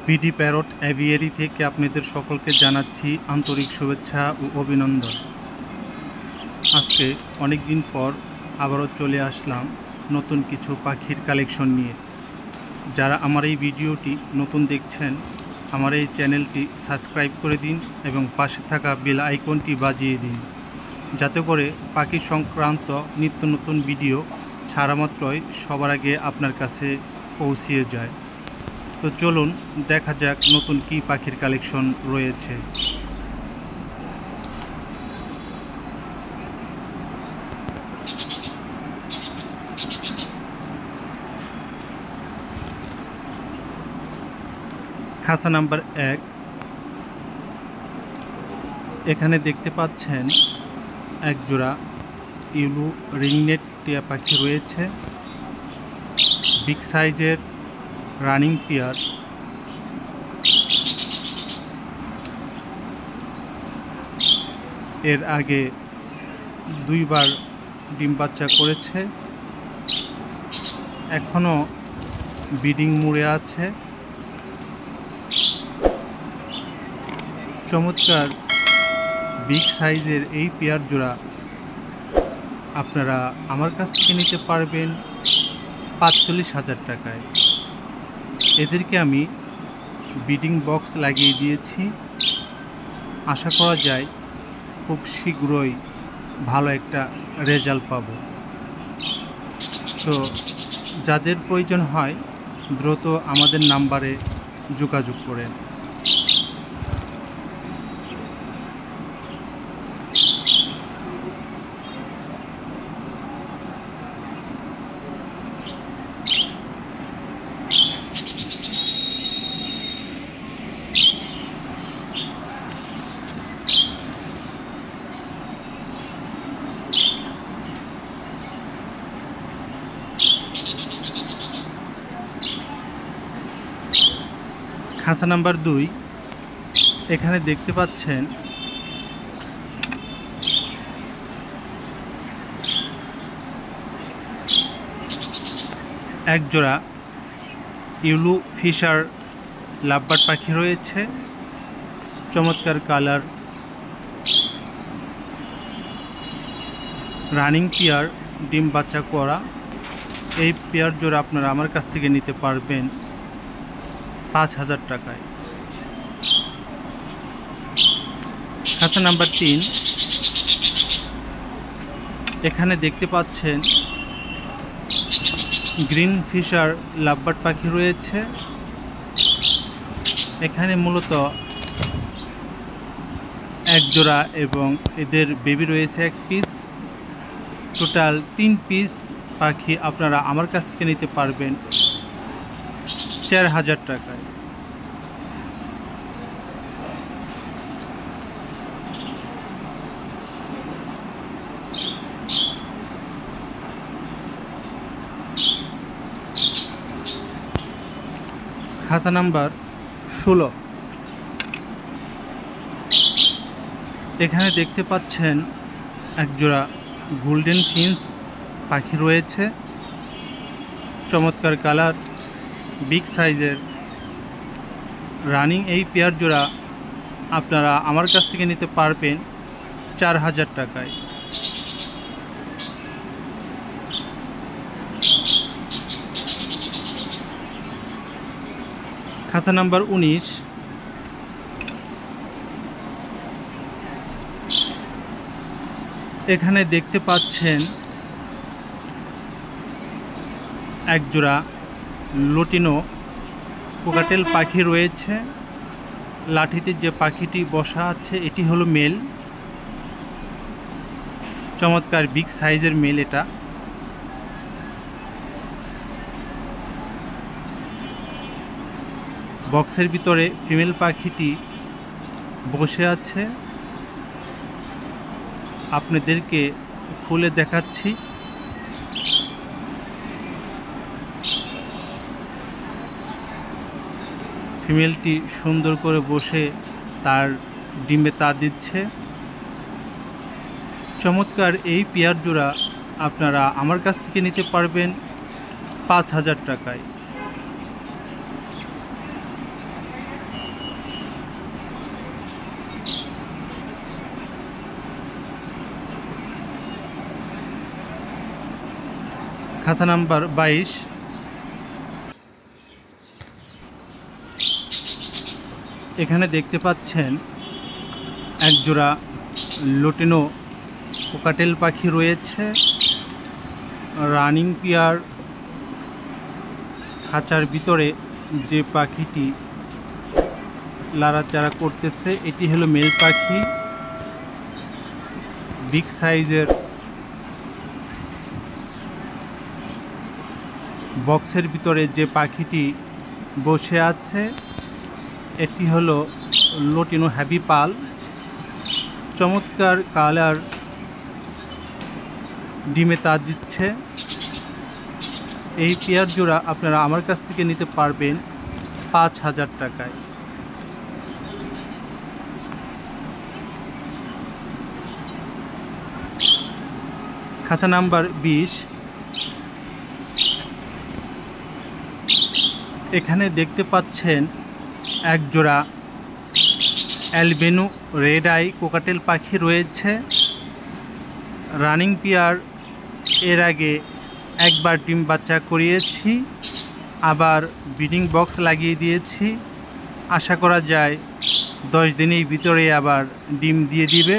BD parrot aviary থেকে আপনাদের সকলকে জানাচ্ছি আন্তরিক শুভেচ্ছা ও অভিনন্দন। আজকে অনেক দিন পর আবারও চলে আসলাম নতুন কিছু পাখির কালেকশন নিয়ে। যারা আমার এই ভিডিওটি নতুন দেখছেন, আমার এই চ্যানেলটি সাবস্ক্রাইব করে দিন এবং পাশে থাকা বেল আইকনটি বাজিয়ে দিন, যাতে করে পাখি সংক্রান্ত নিত্য নতুন ভিডিও ছাড়া মাত্রই সবার আগে আপনার কাছে পৌঁছিয়ে যায়। তো চলুন দেখা যাক নতুন কি পাখির কালেকশন রয়েছে। খাঁচা নাম্বার 1, এখানে দেখতে পাচ্ছেন এক জোড়া ইউলু রিংনেট টিয়া পাখি রয়েছে, বিগ সাইজের রানিং পেয়ার। এর আগে 2 বার ডিম বাচ্চা করেছে, এখনো ব্রিডিং মুড়ে আছে। চমৎকার বিগ সাইজের এই পেয়ার জোড়া আপনারা আমার কাছ থেকে নিতে পারবেন 45,000 টাকায়। এদেরকে আমি ব্রিডিং বক্স লাগিয়ে দিয়েছি, আশা করা যায় খুব শীঘ্রই ভালো একটা রেজাল্ট পাব। তো যাদের প্রয়োজন হয় দ্রুত আমাদের নাম্বারে যোগাযোগ করেন। খাঁচা নাম্বার 2, এখানে দেখতে পাচ্ছেন এক জোড়া ইউলু ফিশার লাভবার্ড পাখি রয়েছে, চমৎকার কালার, রানিং পেয়ার, ডিম বাচ্চা করা। এই পেয়ার জোড়া আপনারা আমার কাছ থেকে নিতে পারবেন 5,000 টাকায়। খাঁচা নাম্বার 3, এখানে দেখতে পাচ্ছেন গ্রিন ফিশার লাভবার্ড পাখি রয়েছে। এখানে মূলত এক জোড়া এবং এদের বেবি রয়েছে 1 পিস, টোটাল 3 পিস পাখি আপনারা আমার কাছ থেকে নিতে পারবেন 4,000 টাকায়। খাঁচা নাম্বার 16, এখানে দেখতে পাচ্ছেন এক জোড়া গোল্ডেন ফিন্স পাখি রয়েছে, চমৎকার কালার, বিগ সাইজের, রানিং এই পেয়ার জোড়া আপনারা আমার কাছ থেকে নিতে পারবেন 4,000 টাকায়। খাঁচা নাম্বার 19, এখানে দেখতে পাচ্ছেন এক জোড়া লুটিনো কোকাটেল পাখি রয়েছে। লাঠিতে যে পাখিটি বসা আছে এটি হলো মেল, চমৎকার বিগ সাইজের মেল এটা। বক্সের ভিতরে ফিমেল পাখিটি বসে আছে, আপনাদেরকে খুলে দেখাচ্ছি। ফিমেলটি সুন্দর করে বসে তার ডিমে তা দিচ্ছে। চমৎকার এই পেয়ার জোড়া আপনারা আমার কাছ থেকে নিতে পারবেন 5,000 টাকায়। খাঁচা নাম্বার 22। এখানে দেখতে পাচ্ছেন একজোড়া লুটিনো কোকাটেল পাখি রয়েছে। Running pair. খাঁচার ভিতরে যে পাখিটি লাড়াচাড়া করতেছে এটি হলো মেল পাখি। বিগ সাইজের বক্সের ভিতরে যে পাখিটি বসে আছে এটি হলো লুটিনো হ্যাভি পাল। চমৎকার কালার, ডিমে তাজ দিচ্ছে। এই পেয়ার জোড়া আপনারা আমার কাছ থেকে নিতে পারবেন 5000 টাকায়। খাঁচা নাম্বার 20। এখানে দেখতে পাচ্ছেন একজোড়া অ্যালবেনো রেড আই কোকাটেল পাখি রয়েছে। Running pair. এর আগে একবার ডিম বাচ্চা করিয়েছি, আবার ব্রিডিং বক্স লাগিয়ে দিয়েছি। আশা করা যায় 10 দিনের ভিতরে আবার ডিম দিয়ে দিবে।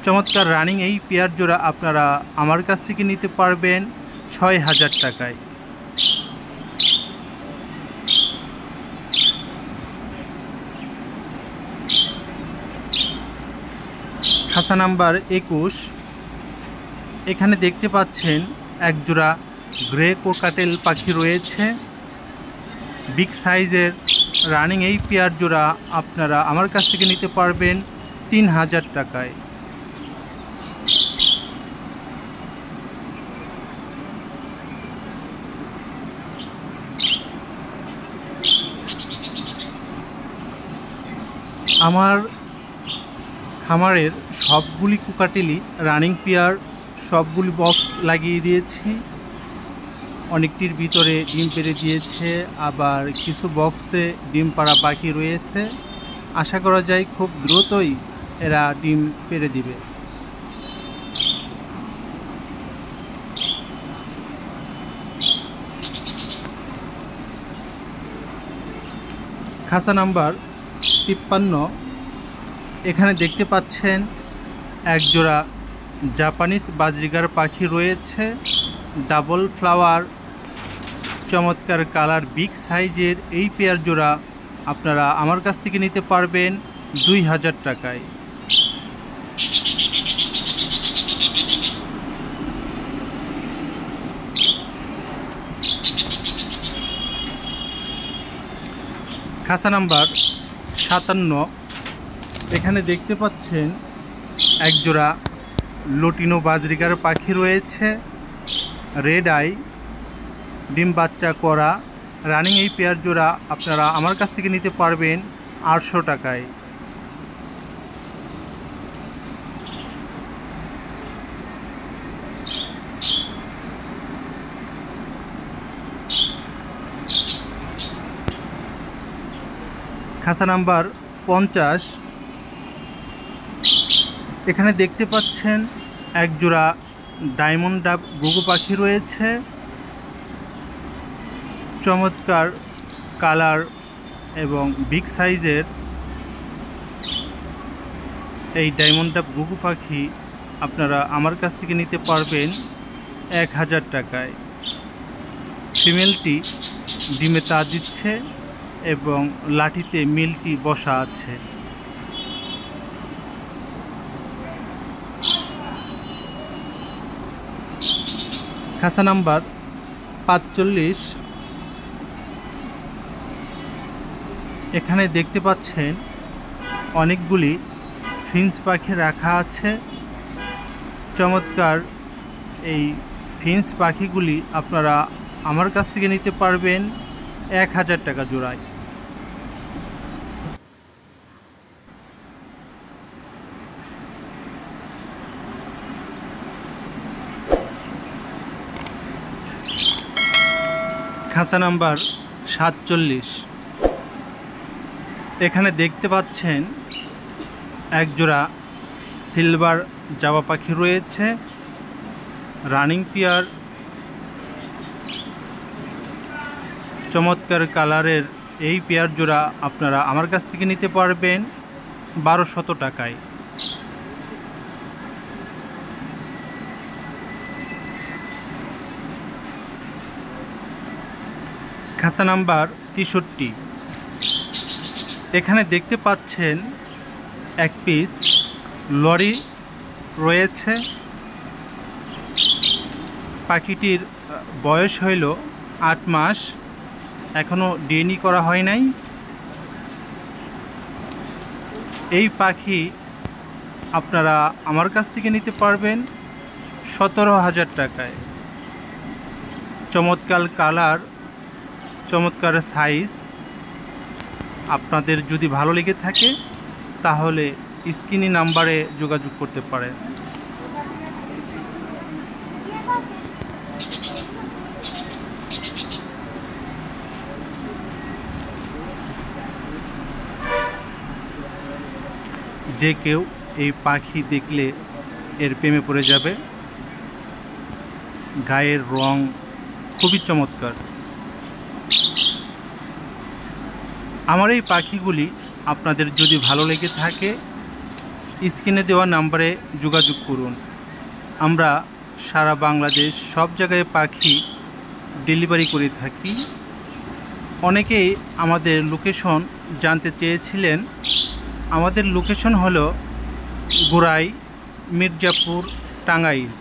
চমৎকার রানিং এই পেয়ার জোড়া আপনারা আমার কাছ থেকে নিতে পারবেন 6000 টাকায়। খাঁচা নাম্বার 21। এখানে দেখতে পাচ্ছেন একজোড়া গ্রে কোকাটেল পাখি রয়েছে। বিগ সাইজের রানিং এই পেয়ার জোড়া আপনারা আমার কাছ থেকে নিতে পারবেন 3000 টাকায়। আমার খামারের সবগুলি কোকাটেলই রানিং পেয়ার, সবগুলি বক্স লাগিয়ে দিয়েছি। অনেকটির ভিতরে ডিম পেড়ে দিয়েছে, আবার কিছু বক্সে ডিম পাড়া বাকি রয়েছে। আশা করা যায় খুব দ্রুতই এরা ডিম পেড়ে দিবে। খাঁচা নাম্বার 53। এখানে দেখতে পাচ্ছেন একজোড়া জাপানিজ বাজরিগার পাখি রয়েছে। ডাবল ফ্লাওয়ার, চমৎকার কালার, বিগ সাইজের এই পেয়ার জোড়া আপনারা আমার কাছ থেকে নিতে পারবেন 2000 টাকায়। খাঁচা নাম্বার 57। এখানে দেখতে পাচ্ছেন একজোড়া লুটিনো বাজরিগার পাখি রয়েছে। রেড আই, ডিম বাচ্চা করা। রানিং এই পেয়ার জোড়া আপনারা আমার কাছ থেকে নিতে পারবেন 800 টাকায়। খাঁচা নাম্বার 50। এখানে দেখতে পাচ্ছেন একজোড়া ডায়মন্ড ডাব ঘুঘু পাখি রয়েছে। চমৎকার কালার এবং বিগ সাইজের এই ডায়মন্ড ডাব ঘুঘু পাখি আপনারা আমার কাছ থেকে নিতে পারবেন 1000 টাকায়। ফিমেলটি ডিমে তা দিচ্ছে এবং লাঠিতে মেলটি বসা আছে। খাঁচা নাম্বার 45। এখানে দেখতে পাচ্ছেন অনেকগুলি ফিঞ্চ পাখি রাখা আছে। চমৎকার এই ফিঞ্চ পাখিগুলি আপনারা আমার কাছ থেকে নিতে পারবেন 1000 টাকা জোড়ায়। খাঁচা নাম্বার 47। এখানে দেখতে পাচ্ছেন একজোড়া সিলভার জাবা পাখি রয়েছে। রানিং পেয়ার, চমৎকার কালারের এই পেয়ার জোড়া আপনারা আমার কাছ থেকে নিতে পারবেন 1200 টাকায়। খাঁচা নাম্বার 63। এখানে দেখতে পাচ্ছেন এক পিস লরি রয়েছে। পাখিটির বয়স হইল 8 মাস, এখনো ডিএনএ করা হয় নাই। এই পাখি আপনারা আমার কাছ থেকে নিতে পারবেন 17,000 টাকায়। চমৎকার কালার, চমৎকার সাইজ। আপনাদের যদি ভালো লেগে থাকে তাহলে স্ক্রিনে নাম্বারে যোগাযোগ করতে পারেন। যে কেউ এই পাখি দেখলে এর প্রেমে পড়ে যাবে। গায়ের রং খুবই চমৎকার। আমার এই পাখিগুলি আপনাদের যদি ভালো লেগে থাকে স্ক্রিনে দেওয়া নাম্বারে যোগাযোগ করুন। আমরা সারা বাংলাদেশ সব জায়গায় পাখি ডেলিভারি করে থাকি। অনেকেই আমাদের লোকেশন জানতে চেয়েছিলেন। আমাদের লোকেশন হলো গোরাই, মির্জাপুর, টাঙ্গাইল।